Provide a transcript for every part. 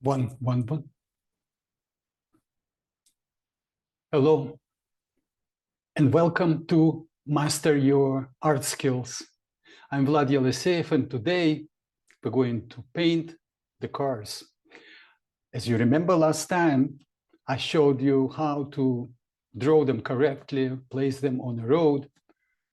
One. Hello, and welcome to Master Your Art Skills. I'm Vlad Yeliseyev, and today we're going to paint the cars. As you remember last time, I showed you how to draw them correctly, place them on the road.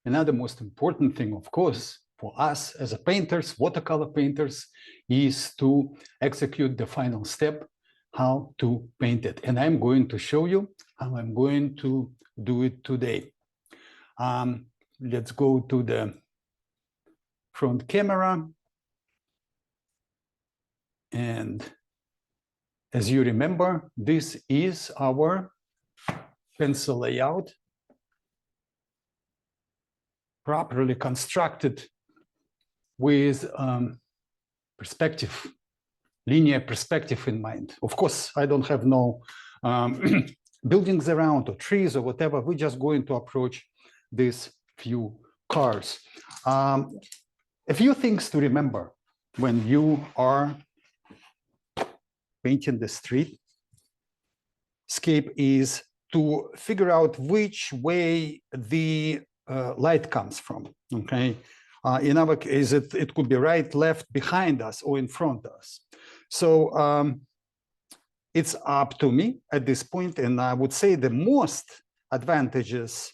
Another most important thing, of course, for us as a painters, watercolor painters, is to execute the final step, how to paint it. And I'm going to show you how I'm going to do it today. Let's go to the front camera. And as you remember, this is our pencil layout, properly constructed with perspective, linear perspective in mind. Of course, I don't have no buildings around or trees or whatever. We're just going to approach these few cars. A few things to remember when you are painting the streetscape is to figure out which way the light comes from, okay? In our case, it could be right, left, behind us, or in front of us. So it's up to me at this point, and I would say the most advantageous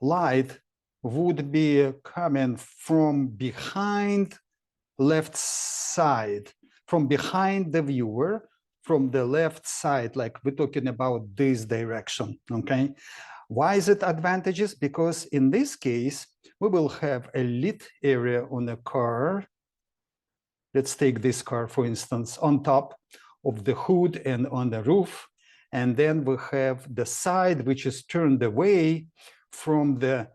light would be coming from behind left side, from behind the viewer, from the left side, like we're talking about this direction, okay? Why is it advantageous? Because in this case, we will have a lit area on the car. Let's take this car, for instance, on top of the hood and on the roof. And then we have the side which is turned away from the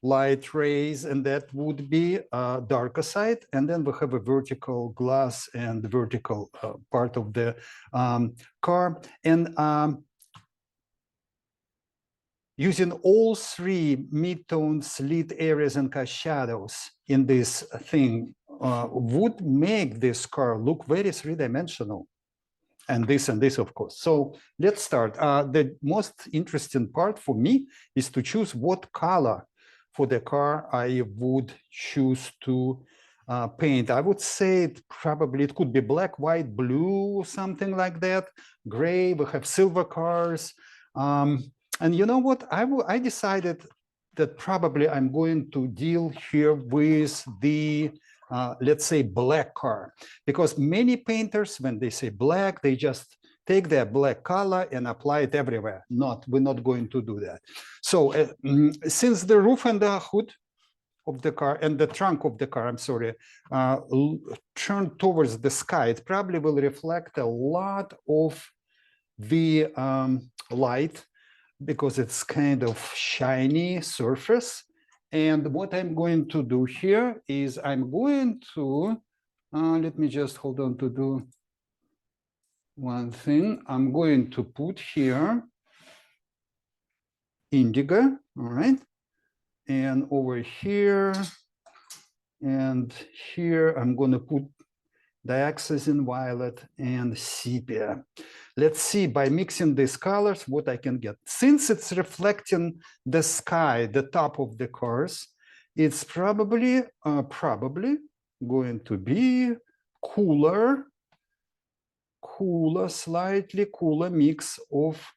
light rays, and that would be a darker side. And then we have a vertical glass and the vertical part of the car. And using all three midtones, lit areas, and shadows in this thing would make this car look very three-dimensional. And this, of course. So let's start. The most interesting part for me is to choose what color for the car I would choose to paint. I would say it could be black, white, blue, something like that. Gray, we have silver cars. And you know what? I decided that probably I'm going to deal here with the, let's say, black car. Because many painters, when they say black, they just take their black color and apply it everywhere. We're not going to do that. So since the roof and the hood of the car and the trunk of the car, I'm sorry, turned towards the sky, it probably will reflect a lot of the light because it's kind of shiny surface. And what I'm going to do here is I'm going to, let me just hold on to do one thing. I'm going to put here indigo, all right? And over here and here, I'm going to put dioxazine violet and sepia. Let's see, by mixing these colors, what I can get. Since it's reflecting the sky, the top of the cars, it's probably going to be slightly cooler mix of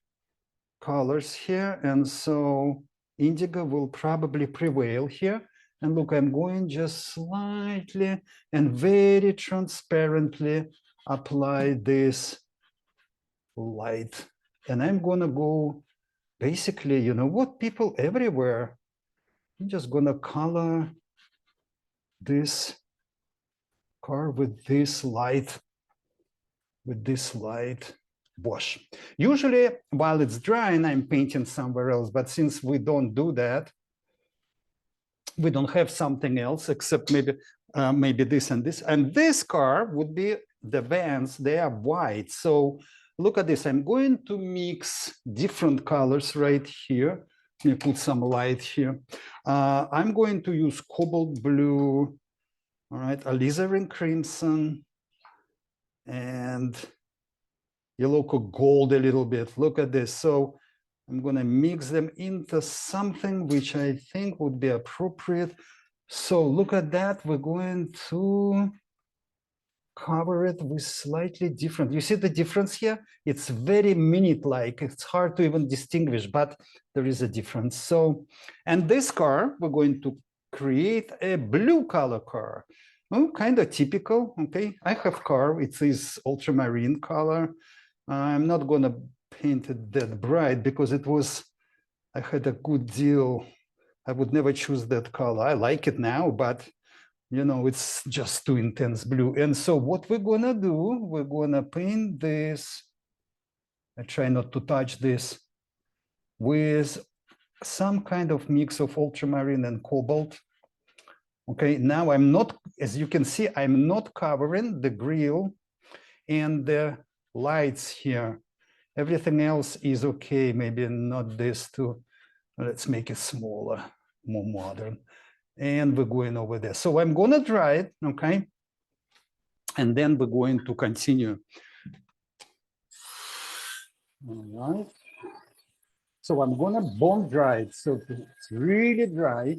colors here. And so indigo will probably prevail here. And look, I'm going just slightly and very transparently apply this light. And I'm gonna go, basically, you know what, people everywhere, I'm just gonna color this car with this light wash. Usually, while it's drying, I'm painting somewhere else, but since we don't do that, we don't have something else except maybe this and this. And this car would be the vans, they are white. So look at this, I'm going to mix different colors right here. Let me put some light here. I'm going to use cobalt blue, all right, alizarin crimson, and yellow gold a little bit. Look at this. So I'm going to mix them into something which I think would be appropriate. So look at that. We're going to cover it with slightly different. You see the difference here? It's very minute-like. It's hard to even distinguish, but there is a difference. So, and this car, we're going to create a blue color car. Oh, kind of typical. Okay, I have car. It is ultramarine color. I'm not going to paint it that bright because it was, I had a good deal. I would never choose that color. I like it now, but you know, it's just too intense blue. And so what we're gonna do, we're gonna paint this. I try not to touch this with some kind of mix of ultramarine and cobalt. Okay, now I'm not, as you can see, I'm not covering the grill and the lights here. Everything else is okay, maybe not this too. Let's make it smaller, more modern. And we're going over there. So I'm going to dry it, okay? And then we're going to continue. All right. So I'm going to bone dry it. So it's really dry.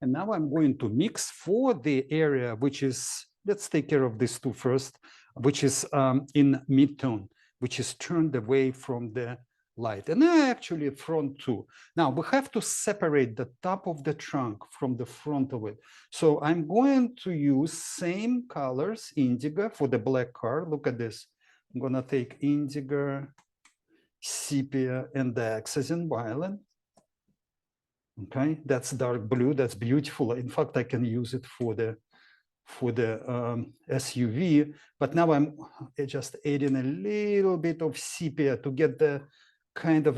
And now I'm going to mix for the area, which is, let's take care of these two first, which is in mid-tone, which is turned away from the light. And actually front too. Now we have to separate the top of the trunk from the front of it. So I'm going to use same colors, indigo for the black car. Look at this. I'm gonna take indigo, sepia, and the accent violet. Okay, that's dark blue. That's beautiful. In fact, I can use it for the SUV. But now I'm just adding a little bit of sepia to get the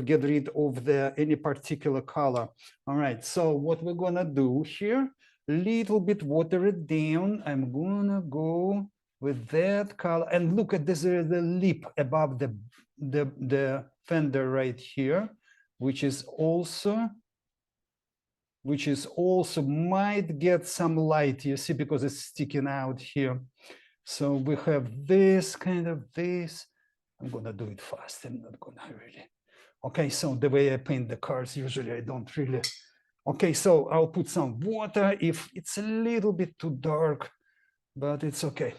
get rid of the any particular color. All right. So what we're gonna do here? Little bit water it down. I'm gonna go with that color and look at this. There is the lip above the fender right here, which is also might get some light, you see, because it's sticking out here. So we have this this. I'm gonna do it fast. I'm not gonna really. Okay, so the way I paint the cars, usually I don't really. Okay, so I'll put some water if it's a little bit too dark, but it's okay.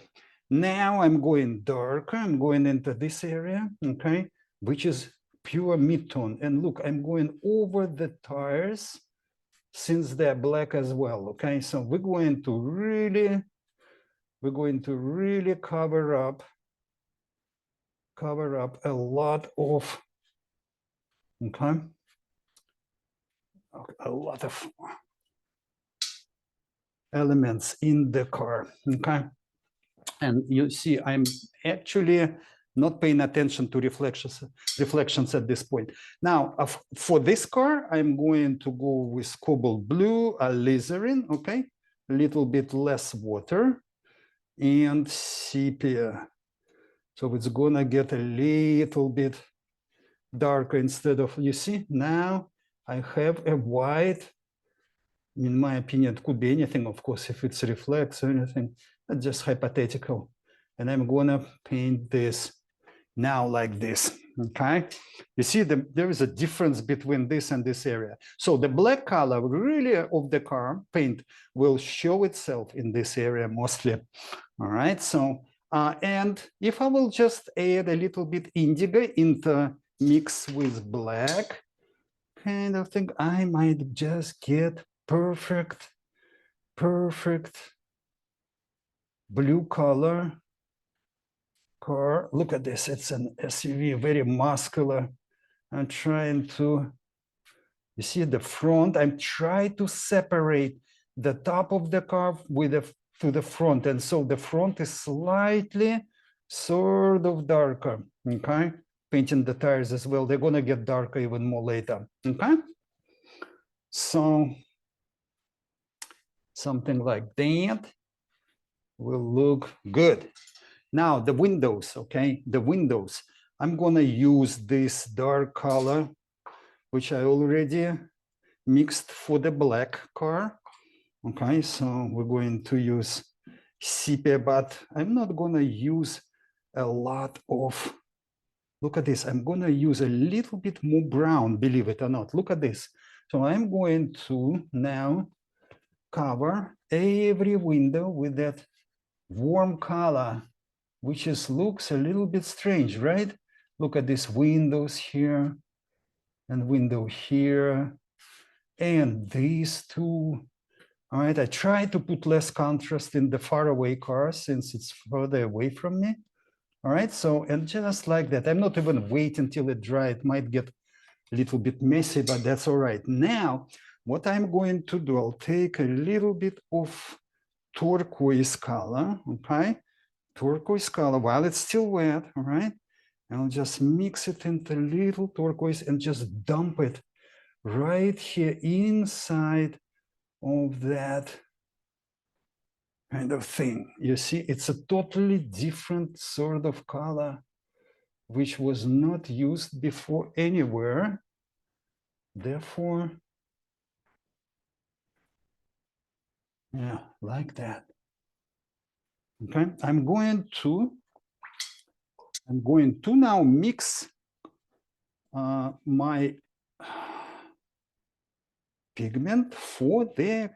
Now I'm going darker. I'm going into this area, okay, which is pure mid-tone. And look, I'm going over the tires since they're black as well. Okay, so we're going to really cover up a lot of a lot of elements in the car. Okay, and you see I'm actually not paying attention to reflections at this point. Now, for this car, I'm going to go with cobalt blue, alizarin, okay? A little bit less water, and sepia. So it's gonna get a little bit darker instead of, you see, now I have a white. In my opinion, it could be anything, of course, if it's reflects or anything, that's just hypothetical. And I'm gonna paint this now like this, okay? You see, there is a difference between this and this area. So the black color really of the car paint will show itself in this area mostly, all right? So, and if I will just add a little bit indigo into mix with black kind of thing, I might just get perfect blue color car. Look at this, it's an SUV, very muscular. I'm trying to You see the front, I'm trying to separate the top of the car with to the front. And so the front is slightly sort of darker, okay? Painting the tires as well. They're gonna get darker even more later, okay? So something like that will look good. Now the windows, okay? The windows. I'm gonna use this dark color, which I already mixed for the black car. Okay, so we're going to use sepia, but I'm not gonna use a lot of, look at this, I'm gonna use a little bit more brown, believe it or not. Look at this. So I'm going to now cover every window with that warm color, which is looks a little bit strange, right? Look at these windows here and window here and these two. All right, I try to put less contrast in the faraway cars since it's further away from me. All right, so, and just like that, I'm not even waiting till it dry. It might get a little bit messy, but that's all right. Now, what I'm going to do, I'll take a little bit of turquoise color, okay? Turquoise color while it's still wet, all right? I'll just mix it into a little turquoise and just dump it right here inside of that kind of thing. You see, it's a totally different sort of color, which was not used before anywhere. Therefore, yeah, like that. Okay, I'm going to now mix my pigment for the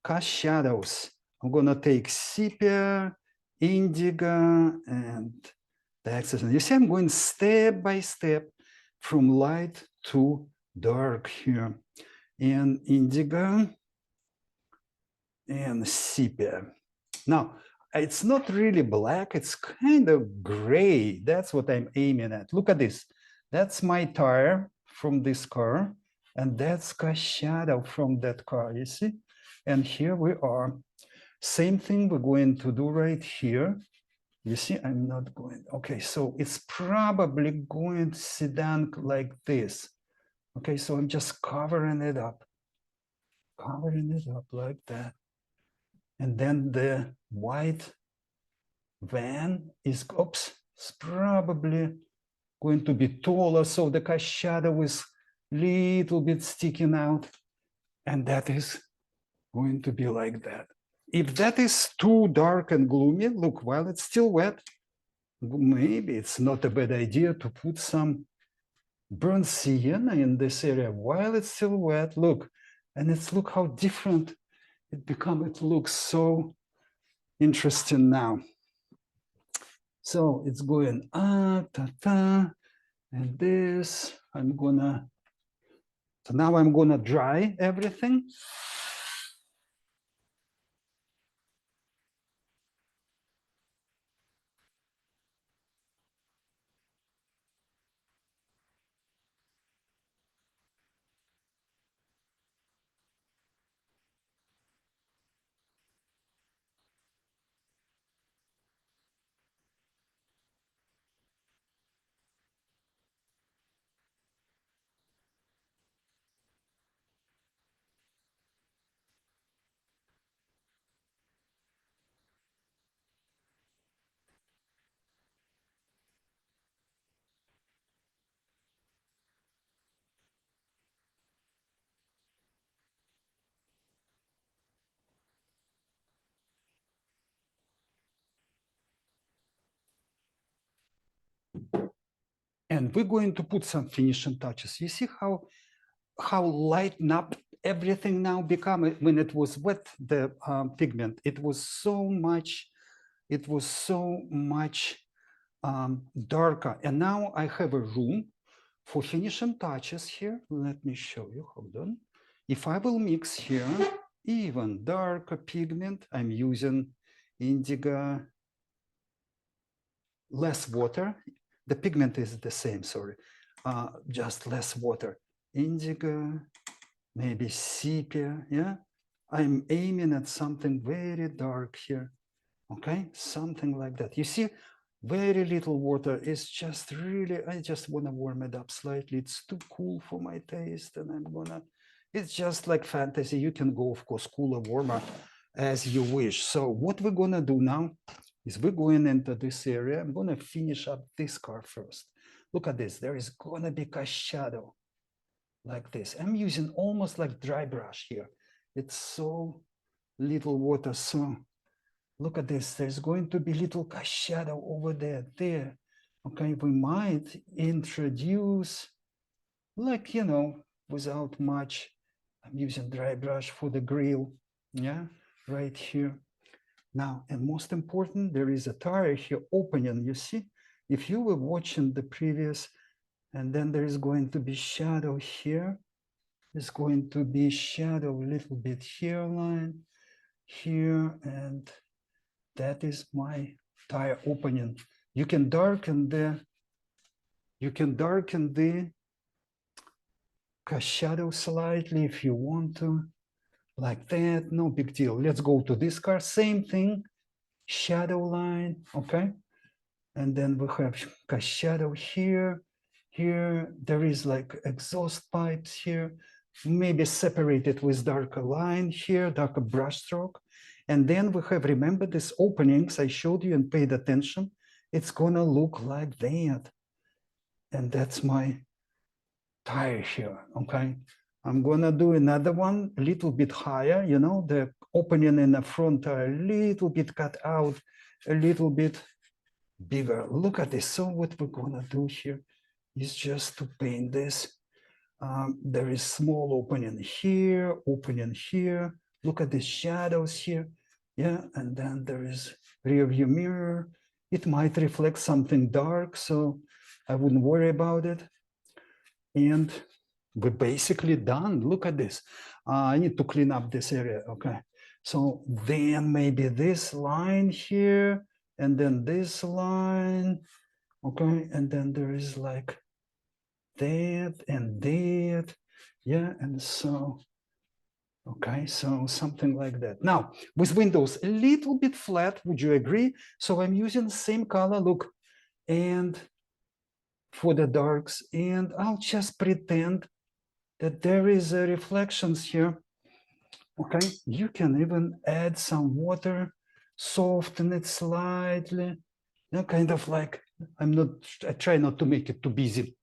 cast shadows. I'm gonna take sepia, indigo, and the access. You see, I'm going step by step from light to dark here. And indigo and sepia. Now, it's not really black, it's kind of gray. That's what I'm aiming at. Look at this. That's my tire from this car, and that's a shadow from that car, you see? And here we are. Same thing we're going to do right here. You see, I'm not going, okay, so it's probably going to sit down like this. Okay, so I'm just covering it up like that. And then the white van is, oops, it's probably going to be taller, so the shadow is little bit sticking out, and that is going to be like that. If that is too dark and gloomy, look, while it's still wet, maybe it's not a bad idea to put some burnt sienna in this area while it's still wet. Look, and it's look how different it looks so interesting now. So it's going and this so now I'm gonna dry everything. And we're going to put some finishing touches. You see how lighten up everything now become when it was wet, the pigment. It was so much darker. And now I have a room for finishing touches here. Let me show you, hold on. If I will mix here even darker pigment, I'm using indigo, less water. The pigment is the same, sorry, just less water. Indigo maybe sepia, yeah? I'm aiming at something very dark here, okay? Something like that. You see, very little water is just really, I just wanna warm it up slightly. It's too cool for my taste and I'm gonna, it's just like fantasy. You can go, of course, cooler, warmer as you wish. So what we're gonna do now is we're going into this area. I'm gonna finish up this car first. Look at this, there is gonna be a shadow like this. I'm using almost like dry brush here. It's so little water, so look at this, there's going to be little shadow over there. Okay, we might introduce, like, you know, without much, I'm using dry brush for the grill, yeah, right here. Now, and most important, there is a tire here opening, you see? If you were watching the previous, and then there is going to be shadow here, there's going to be shadow a little bit here, line, here, and that is my tire opening. You can darken the shadow slightly if you want to, like that, no big deal. Let's go to this car, same thing, shadow line, okay? And then we have a shadow here, here, there is like exhaust pipes here, maybe separated with darker line here, darker brush stroke. And then we have, remember these openings I showed you and paid attention? It's gonna look like that. And that's my tire here, okay? I'm gonna do another one a little bit higher, you know, the opening in the front are a little bit cut out, a little bit bigger. Look at this. So what we're gonna do here is just to paint this. There is small opening here. Look at the shadows here. Yeah, and then there is rear view mirror. It might reflect something dark, so I wouldn't worry about it. And we're basically done. Look at this. I need to clean up this area, okay? So then maybe this line here, and then this line, okay? And then there is like that and that, yeah, and so, okay, so something like that. Now, with windows a little bit flat, would you agree? So I'm using the same color, look, and for the darks, and I'll just pretend that there is a reflections here, okay? You can even add some water, soften it slightly, you know, kind of like, I try not to make it too busy,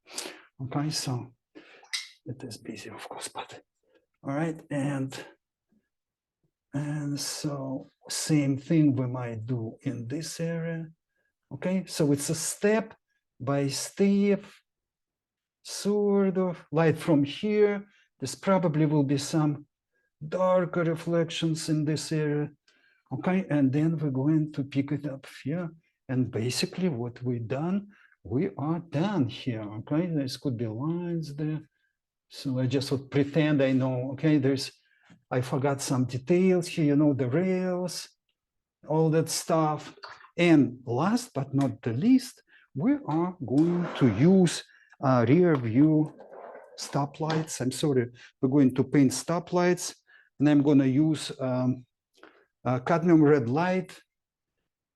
okay? So it is busy, of course, but all right, and so same thing we might do in this area, okay? So it's a step by step, sort of light from here. There's probably will be some darker reflections in this area, okay? And then we're going to pick it up here. And basically what we are done here, okay? There could be lines there. So I just would pretend I know, okay, I forgot some details here, you know, the rails, all that stuff. And last but not the least, we are going to use rear view stoplights. I'm sorry, we're going to paint stoplights, and I'm going to use cadmium red light.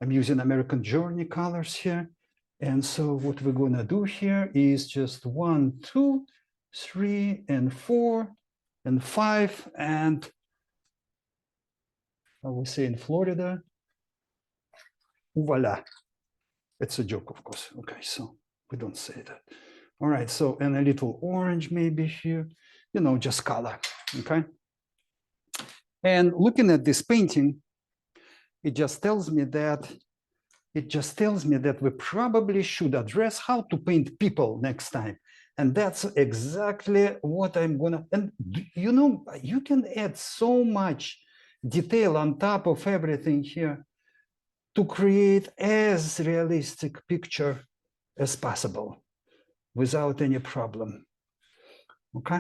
I'm using American Journey colors here. And so what we're going to do here is just 1, 2, 3, and 4, and 5, and I will say in Florida, voila. It's a joke, of course. Okay, so we don't say that. All right, so, and a little orange maybe here, you know, just color, okay? And looking at this painting, it just tells me that we probably should address how to paint people next time. And that's exactly what I'm gonna, and you know, you can add so much detail on top of everything here to create as realistic picture as possible without any problem, okay?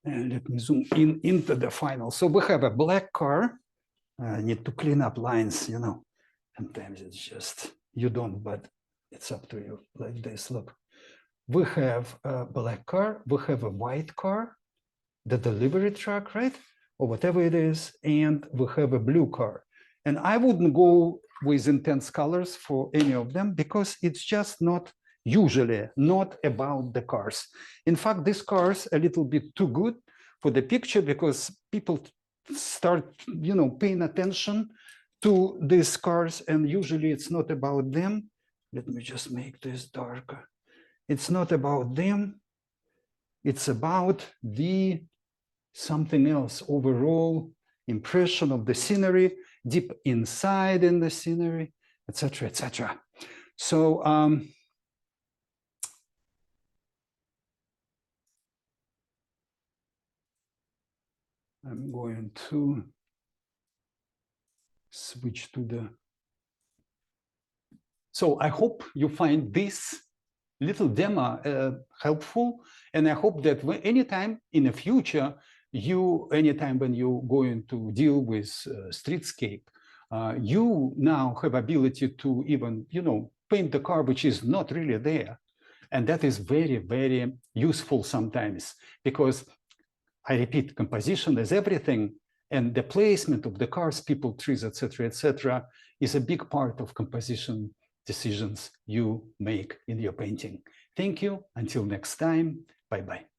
And let me zoom in into the final. So we have a black car. I need to clean up lines, you know. Sometimes it's just, you don't, but it's up to you, like this. Look, we have a black car, we have a white car, the delivery truck, right? Or whatever it is, and we have a blue car. And I wouldn't go with intense colors for any of them because it's just not usually not about the cars. In fact, these cars are a little bit too good for the picture because people start, paying attention to these cars, and usually it's not about them. Let me just make this darker. It's not about them. It's about the something else, overall impression of the scenery, deep inside in the scenery, etc., etc. So I'm going to switch to the. So I hope you find this little demo helpful, and I hope that anytime in the future, anytime when you're going to deal with streetscape, you now have ability to even, paint the car which is not really there. And that is very, very useful sometimes because, I repeat, composition is everything, and the placement of the cars, people, trees, etc., is a big part of composition decisions you make in your painting. Thank you. Until next time. Bye-bye.